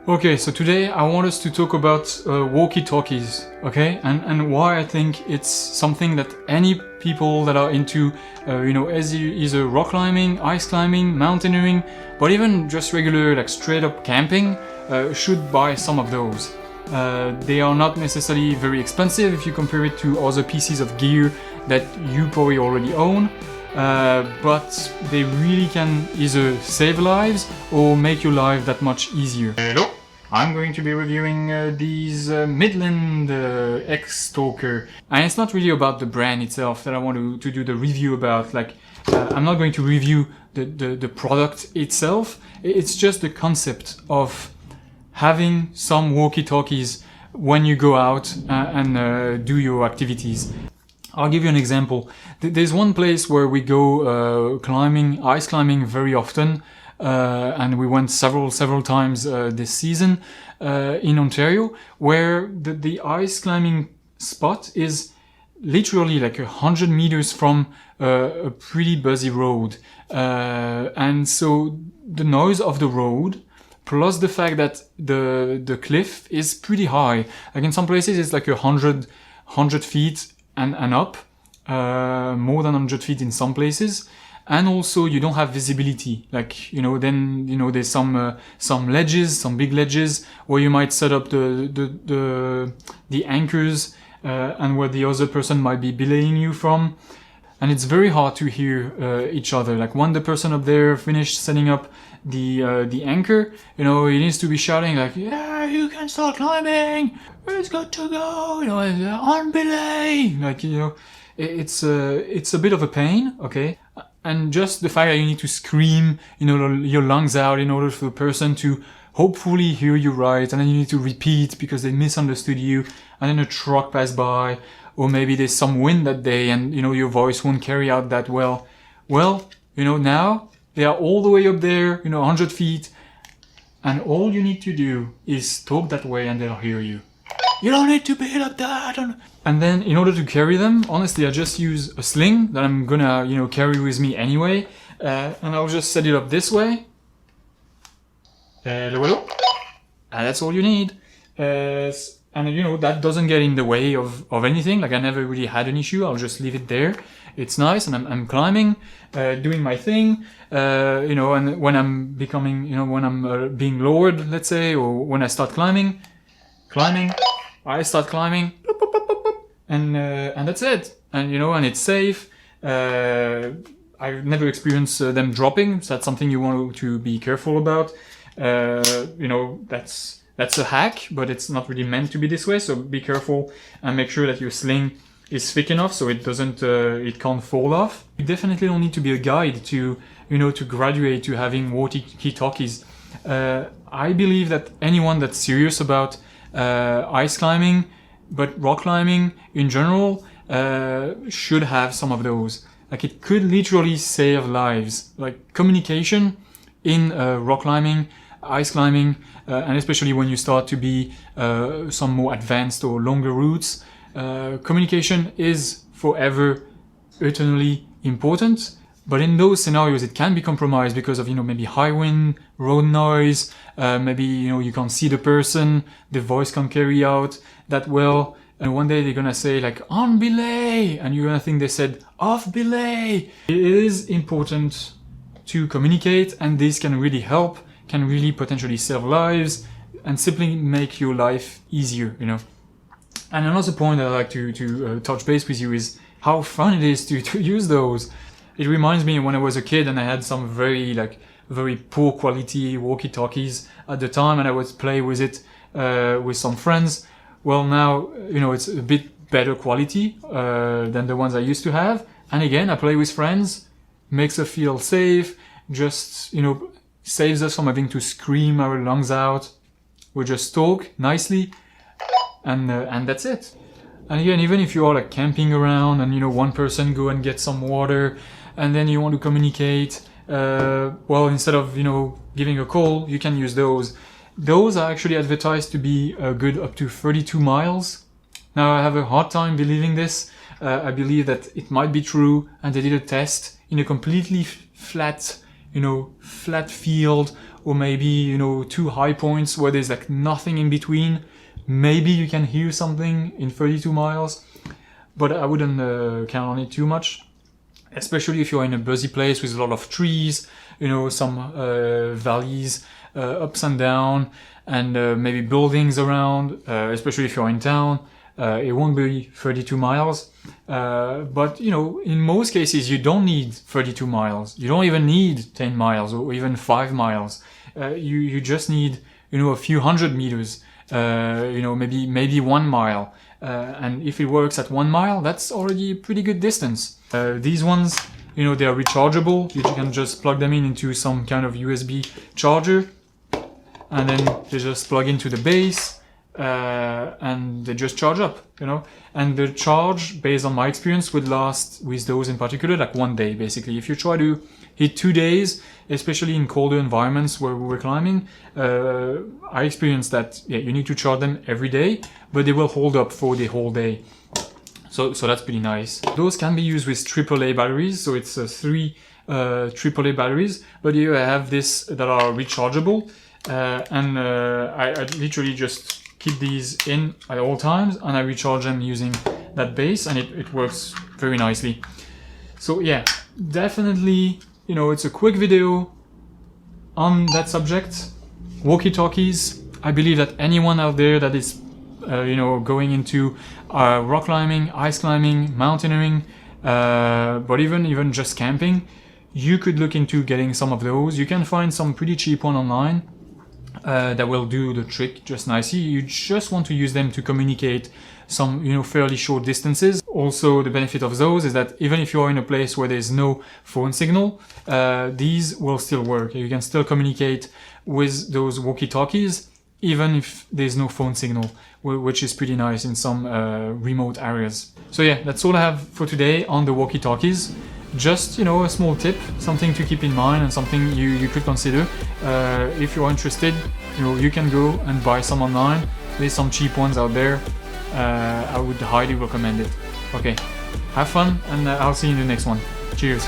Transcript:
Okay, so today I want us to talk about walkie talkies, okay? And why I think it's something that any people that are into, either rock climbing, ice climbing, mountaineering, but even just regular, like straight up camping, should buy some of those. They are not necessarily very expensive if you compare it to other pieces of gear that you probably already own. But they really can either save lives or make your life that much easier. Hello! I'm going to be reviewing these Midland X-Talker. And it's not really about the brand itself that I want to do the review about. I'm not going to review the product itself. It's just the concept of having some walkie-talkies when you go out and do your activities. I'll give you an example. There's one place where we go ice climbing very often, and we went several times this season in Ontario, where the ice climbing spot is literally like 100 meters from a pretty busy road. And so the noise of the road, plus the fact that the cliff is pretty high. Like in some places it's like 100 feet and up, more than 100 feet in some places. And also you don't have visibility. There's some ledges, some big ledges where you might set up the anchors, and where the other person might be belaying you from. And it's very hard to hear each other. Like when the person up there finished setting up the anchor, he needs to be shouting like, "Yeah, you can start climbing. It's good to go. On belay." It's a bit of a pain, okay? And just the fact that you need to scream, your lungs out in order for the person to hopefully hear you right, and then you need to repeat because they misunderstood you, and then a truck passed by, or maybe there's some wind that day and, your voice won't carry out that well. Well, now they are all the way up there, 100 feet, and all you need to do is talk that way and they'll hear you. You don't need to be like that. And then in order to carry them, honestly, I just use a sling that I'm gonna, carry with me anyway. And I'll just set it up this way. Hello. And that's all you need. And that doesn't get in the way of anything. Like I never really had an issue. I'll just leave it there. It's nice, and I'm climbing, doing my thing. And when I'm being lowered, let's say, or when I start climbing, I start climbing, and that's it. And and it's safe. I've never experienced them dropping, so that's something you want to be careful about. That's a hack, but it's not really meant to be this way. So be careful and make sure that your sling is thick enough so it can't fall off. You definitely don't need to be a guide to graduate to having walkie-talkies. I believe that anyone that's serious about ice climbing, but rock climbing in general, should have some of those. Like it could literally save lives. Like communication in rock climbing, ice climbing, and especially when you start to be some more advanced or longer routes, communication is forever, eternally important. But in those scenarios, it can be compromised because of, maybe high wind, road noise, maybe, you can't see the person, the voice can't carry out that well. And one day they're gonna say like, on belay, and you're gonna think they said off belay. It is important to communicate, and this can really help, can really potentially save lives, and simply make your life easier, And another point that I'd like to touch base with you is how fun it is to use those. It reminds me when I was a kid and I had some very poor quality walkie-talkies at the time, and I would play with it with some friends. Well, now, it's a bit better quality than the ones I used to have. And again, I play with friends, makes us feel safe, just, saves us from having to scream our lungs out. We just talk nicely, and that's it. And again, even if you are like camping around and, one person go and get some water, and then you want to communicate, instead of, giving a call, you can use those. Those are actually advertised to be good up to 32 miles. Now, I have a hard time believing this. I believe that it might be true, and they did a test in a completely flat, you know, flat field, or maybe, you know, 2 high points where there's like nothing in between, maybe you can hear something in 32 miles, but I wouldn't count on it too much, especially if you're in a busy place with a lot of trees, you know, some valleys, ups and down, and maybe buildings around, especially if you're in town. It won't be 32 miles, but you know, in most cases you don't need 32 miles. You don't even need 10 miles or even 5 miles. You just need, you know, a few hundred meters, you know, maybe 1 mile. And if it works at 1 mile, that's already a pretty good distance. These ones, you know, they are rechargeable. You can just plug them into some kind of USB charger, and then they just plug into the base. And they just charge up, you know, and the charge, based on my experience, would last with those in particular like 1 day basically. If you try to hit 2 days, especially in colder environments where we were climbing, I experienced that you need to charge them every day, but they will hold up for the whole day. So that's pretty nice. Those can be used with AAA batteries, so it's 3 AAA batteries, but here I have this that are rechargeable, and I literally just keep these in at all times, and I recharge them using that base, and it works very nicely. So yeah, definitely, you know, it's a quick video on that subject. Walkie talkies, I believe that anyone out there that is you know, going into rock climbing, ice climbing, mountaineering, but even just camping, you could look into getting some of those. You can find some pretty cheap one online that will do the trick just nicely. You just want to use them to communicate some, you know, fairly short distances. Also, the benefit of those is that even if you're in a place where there's no phone signal, these will still work. You can still communicate with those walkie-talkies even if there's no phone signal, which is pretty nice in some remote areas. So yeah, that's all I have for today on the walkie-talkies. Just, you know, a small tip, something to keep in mind and something you could consider. If you're interested, you know, you can go and buy some online. There's some cheap ones out there. I would highly recommend it. Okay, have fun, and I'll see you in the next one. Cheers.